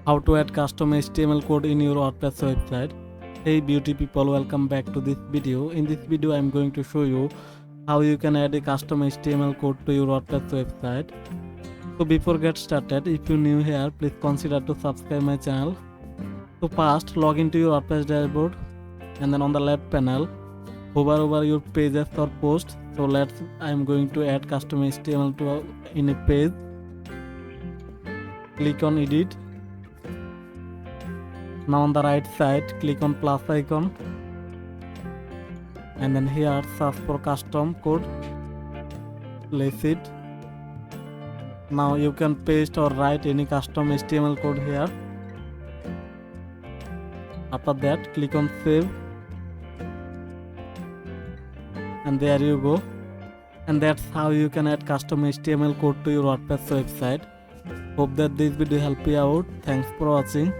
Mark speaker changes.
Speaker 1: How to add custom HTML code in your WordPress website. Hey beauty people, welcome back to this video. In this video I'm going to show you how you can add a custom HTML code to your WordPress website. So before get started, if you're new here, please consider to subscribe my channel. So first log into your WordPress dashboard and then on the left panel hover over your pages or posts. So I'm going to add custom HTML in a page. Click on edit. Now on the right side click on plus icon and then here search for custom code, place it. Now you can paste or write any custom HTML code here. After that click on save and there you go. And that's how you can add custom HTML code to your WordPress website. Hope that this video helped you out. Thanks for watching.